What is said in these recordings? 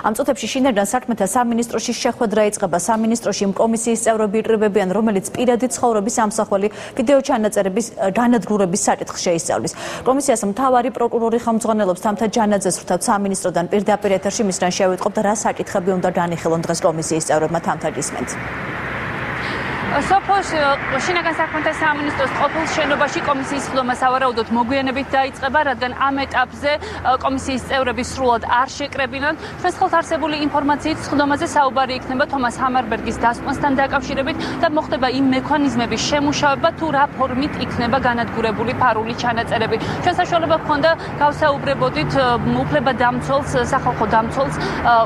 ამ წუთებში შინაგან საქმეთა სამინისტროში შეხვედრა იწყება. სამინისტროში იმ კომისიის წევრები იკრიბებიან, რომელიც პირადი ცხოვრების ამსახველი ვიდეო ჩანაწერების განადგურების საკითხს შეისწავლის. კომისიას მთავარი პროკურორი ხელმძღვანელობს. თამთა ჯანაძეს ვრთავთ სამინისტროდან პირდაპირ ეთერში მისგან შევიტყობთ, რა საკითხები უნდა განიხილონ დღეს კომისიის წევრებმა. თამთა გისმენთ. სოფოს შინაგან საქმეთა სამინისტროს ყოფილ შენობაში კომისიის ხდომა სავარაუდოდ მოგვიანებით დაიწყება, რადგან ამ ეტაპზე კომისიის წევრები სრულად არ შეკრებინან. ჩვენს ხელთ არსებული ინფორმაციით ხდომაზე საუბარი იქნება თომას ჰამარბერგის დასკვნასთან დაკავშირებით და მოხდება იმ მექანიზმების შემუშავება, თუ რა ფორმით იქნება განადგურებული ფარული ჩანაწერები. ჩვენ საშუალება გქონდა გავსაუბრებოდით უფლებადამცველს, სახალხო დამცველს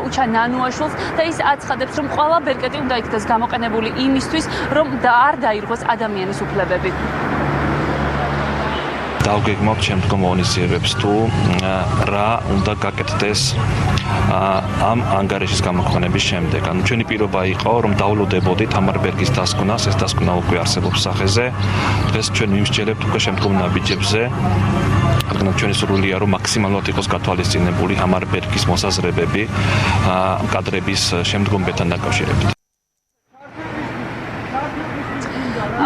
უჩა ნანუაშვილს და ის აცხადებს, რომ ყველა ბერკეტი უნდა იქნას გამოყენებული იმისთვის, რომ არ დაირღვეს ადამიანის უფლებები. დავგეგმავთ შემდგომ ღონისძიებებს, თუ რა უნდა გაკეთდეს ამ ანგარიშის გამოქვეყნების შემდეგ. ანუ ჩვენი პირობა იყო, რომ დაულოდებოდით ჰამარბერგის დასკვნას, ეს დასკვნა უკვე არსებობს სახეზე. დღეს ჩვენ ვიმსჯელებთ უკვე შემდგომ ნაბიჯებზე. რადგან ჩვენი სურვილია, რომ მაქსიმალურად იყოს გათვალისწინებული ჰამარბერგის მოსაზრებები კადრების შემდგომებთან დაკავშირებით.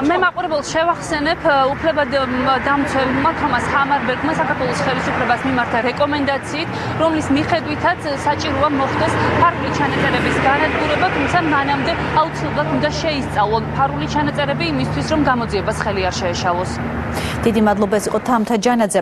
მე მაყურებელს შევახსენებ, უფლებადამცველმა თომას ჰამარბერგმა საქართველოს ხელისუფლებას მიმართა რეკომენდაციით, რომლის მიხედვითაც საჭიროა მოხდეს ფარული ჩანაწერების განადგურება, თუმცა მანამდე აუცილებლად უნდა შეისწავლონ ფარული ჩანაწერები იმისთვის, რომ გამოძიებას ხელი არ შეეშალოს. დიდი მადლობა, ეს იყო თამთა ჯანაძე.